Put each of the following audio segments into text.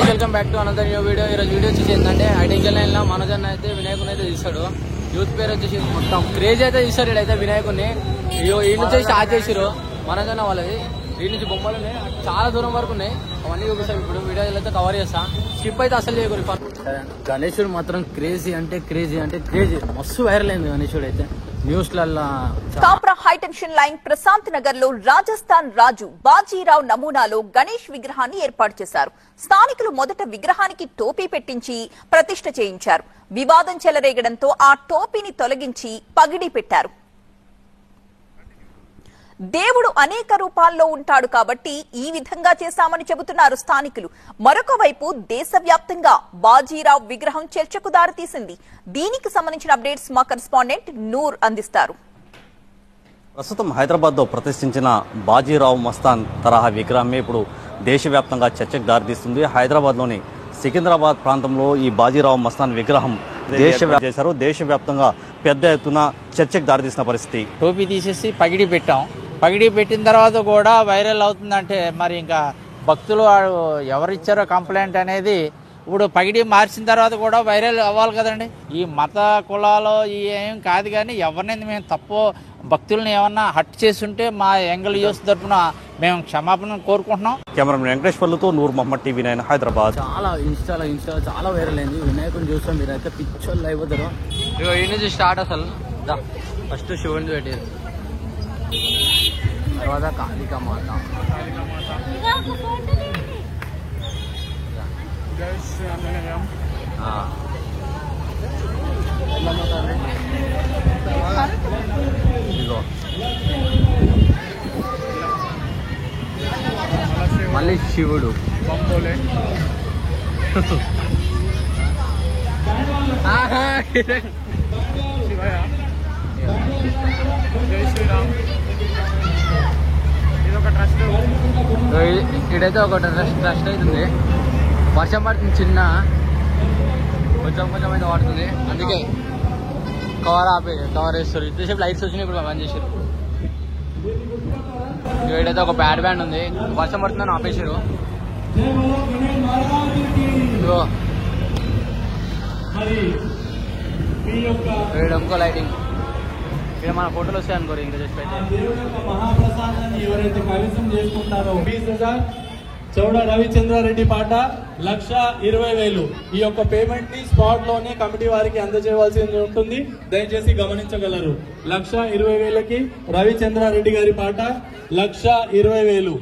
Welcome back to another new video. ఈరోజు video వచ్చేసి ఏంటంటే ఐటెంకల్ లైన్ లో మనోజన్ అయితే వినాయకుని అయితే తీస్తాడు. యూత్ పేరు వచ్చేసి మొత్తం క్రేజ్ అయితే తీస్తారు. ఇడైతే వినాయకుడిని ఈ నుంచి స్టార్ట్ చేసిరు మనోజన్ వాళ్ళది. ఈ నుంచి బొమ్మలు ఉన్నాయి, చాలా దూరం వరకు ఉన్నాయి. అవన్నీ చూపిస్తాం ఇప్పుడు వీడియోలు అయితే కవర్ చేస్తా. స్కిప్ అయితే అసలు చేయకూడదు. గణేశుడు మాత్రం క్రేజీ అంటే క్రేజీ అంటే క్రేజీ, మస్తు వైరల్ అయింది గణేశుడు అయితే న్యూస్ లలో. కాప్రా హైటెన్షన్ లైన్ ప్రశాంత్ నగర్ లో రాజస్థాన్ రాజు బాజీరావు నమూనాలో గణేష్ విగ్రహాన్ని ఏర్పాటు చేశారు. స్థానికులు మొదట విగ్రహానికి టోపీ పెట్టించి ప్రతిష్ఠ చేయించారు. వివాదం చెలరేగడంతో ఆ టోపీని తొలగించి పగిడి పెట్టారు. దేవుడు అనేక రూపాల్లో ఉంటాడు కాబట్టి ఈ విధంగా చేశామని చెబుతున్నారు స్థానికులు. మరొక వైపు దేశవ్యాప్తంగా బాజీరావు విగ్రహం చర్చకు దారితీసింది. దీనికి సంబంధించిన అప్డేట్స్ మా కరెస్పాండెంట్ నూర్ అందిస్తారు. ప్రస్తుతం హైదరాబాద్ లో ప్రతిష్ఠించిన బాజీరావు మస్తాన్ తరహా విగ్రహమే ఇప్పుడు దేశవ్యాప్తంగా చర్చకు దారితీస్తుంది. హైదరాబాద్ లోని సికింద్రాబాద్ ప్రాంతంలో ఈ బాజీరావు మస్తాన్ విగ్రహం చేశారు. దేశవ్యాప్తంగా పెద్ద ఎత్తున చర్చకు దారితీసిన పరిస్థితి. టోపీ తీసేసి పగిడి పెట్టాం. పగిడి పెట్టిన తర్వాత కూడా వైరల్ అవుతుందంటే మరి ఇంకా భక్తులు ఎవరిచ్చారో కంప్లైంట్ అనేది ఇప్పుడు పగిడి మార్చిన తర్వాత కూడా వైరల్ అవ్వాలి కదండి. ఈ మత కులాలు ఏం కాదు, కానీ ఎవరినైనా మేము తప్పు భక్తుల్ని ఏమన్నా హట్ చేస్తుంటే మా యంగల్ యూస్ తరఫున మేము క్షమాపణ కోరుకుంటున్నాం. కెమెరామెన్ వెంకటేశ్వర్లతో నూర్ మహమ్మద్, టీవీ9 హైదరాబాద్. చాలా ఇన్స్టాలో చాలా వైరల్ అయింది. వినాయకుని చూస్తాం మీరైతే పిచ్చోళ్ళు అయిపోతారు. ఈ నుంచి స్టార్ట్ అసలు ఫస్ట్ శివుని పెట్టేది, తర్వాత కాళికా మాత, మళ్ళీ శివుడు, ఇక్కడైతే ఒక ట్రస్ట్ అవుతుంది. వర్షం పడుతుంది, చిన్న కొంచెం అయితే పడుతుంది, అందుకే కవర్ వేస్తారు. ఇంతసేపు లైట్స్ వచ్చినాయి, ఇప్పుడు బంద్ చేసారు. ఇక్కడైతే ఒక బ్యాడ్ బ్యాండ్ ఉంది, వర్షం పడుతుందని ఆపేసారు. ఇంకో లైటింగ్, ఇక్కడ మన ఫోటోలు వస్తాయి అనుకోరు. ఇంకా మహాప్రసాదాన్ని ఎవరైతే కైవసం చేసుకుంటారో చౌడ రవిచంద్రారెడ్డి పాట 1,20,000. ఈ యొక్క పేమెంట్ ని స్పాట్ లోనే కమిటీ వారికి అందజేయవలసి ఉంటుంది. దయచేసి గమనించగలరు. 1,20,000కి రవిచంద్రారెడ్డి గారి పాట 1,20,000.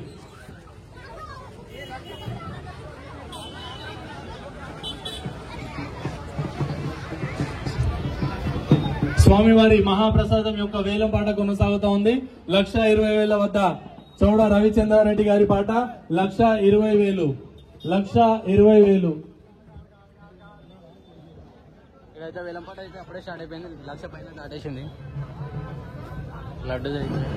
స్వామివారి మహాప్రసాదం యొక్క వేలం పాట కొనసాగుతా ఉంది. 1,20,000 వద్ద చౌడ రవిచంద్రారెడ్డి గారి పాట 1,20,000. 1,20,000. ఇక్కడైతే వేలం పాట అయితే అప్పుడే స్టార్ట్ అయిపోయింది. 1,00,000 పైన దాటేసింది. లడ్డు జరిగింది.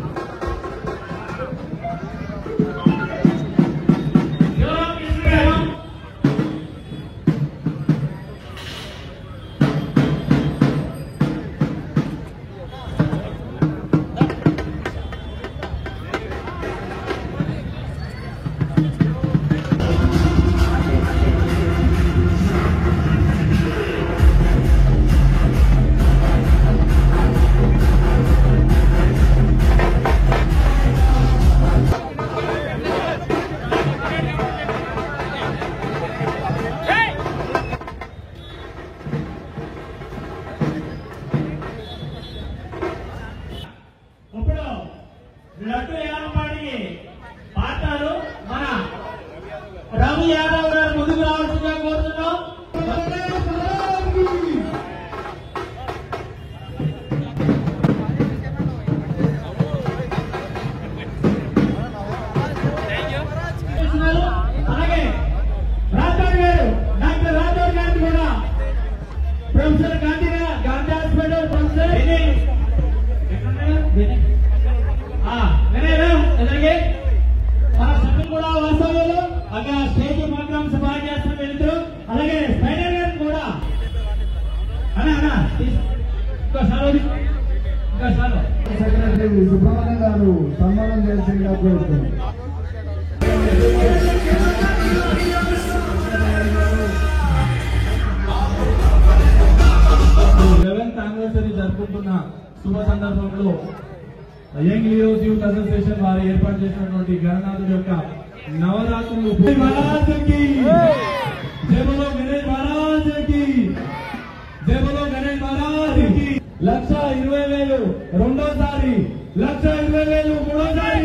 లడ్డు యాదవాడికి పాడతారు. మన రవి యాదవ్ గారు ముందుకు రావాల్సిందిగా కోరుతున్నాం. అలాగే రాథోడ్ గారు, డాక్టర్ రాథోడ్ గారిని కూడా ప్రొఫెసర్ గాంధీ హాస్పిటల్ ప్రొఫెసర్ ఎదురుగే మన సభ్యులు కూడా వాస్తవ్యంలో అక్కడ స్టేజ్ ప్రోగ్రామ్స్ బాగా చేస్తున్న వెళ్తూ, అలాగే స్పైడర్ గారు కూడా సెక్రటరీ సుబ్రహ్మణ్యం గారు సన్మానం చేయాల్సిందిగా కోరుతున్నాం. ప్రాంగణంలో యంగ్ హీరోస్ యూత్ అసోసియేషన్ వారు ఏర్పాటు చేసినటువంటి గణనాథుడి యొక్క నవరాత్రులు మహారాజుకి జై బోలో గణేష్ మహారాజుకి జై బోలో గణేష్ మహారాజుకి 1,20,000 రెండోసారి 1,20,000 మూడోసారి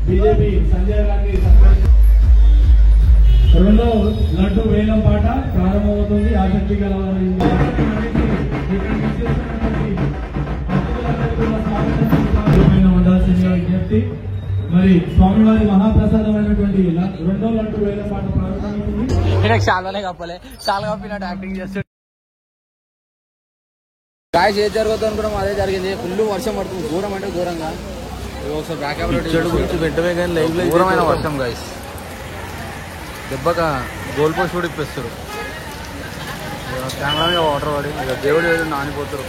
బీజేపీ సంజయ్ గాంధీ రెండో లడ్డు వేలం పాట ప్రారంభమవుతుంది. ఆసక్తి గల ఉండాల్సిందిగా విజ్ఞప్తి. మరి స్వామివారి మహాప్రసాదమైనటువంటి రెండో లడ్డు వేలం పాట ప్రారంభమవుతుంది. చాలానే కప్పలే చాలా కప్పినట్టు యాక్టింగ్ చేస్తాడు. గాయస్ ఏది జరుగుతుంది అనుకున్నాం అదే జరిగింది. ఫుల్ వర్షం పడుతుంది, ఘోరం అంటే ఘోరంగా. ఒకసారి బ్యాకప్ గురించి వెంటనే కానీ లైవ్ ఘోరమైన వర్షం గాయస్. దెబ్బగా గోల్ పోస్ట్ కూడా ఇప్పిస్తారు. కెమెరా మీద వాటర్ పడి దేవుడు ఏదో నానిపోతారు.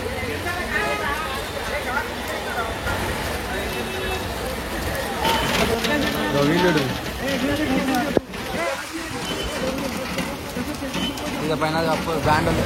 వీళ్ళు ఇక పైన బ్యాండ్ ఉంది.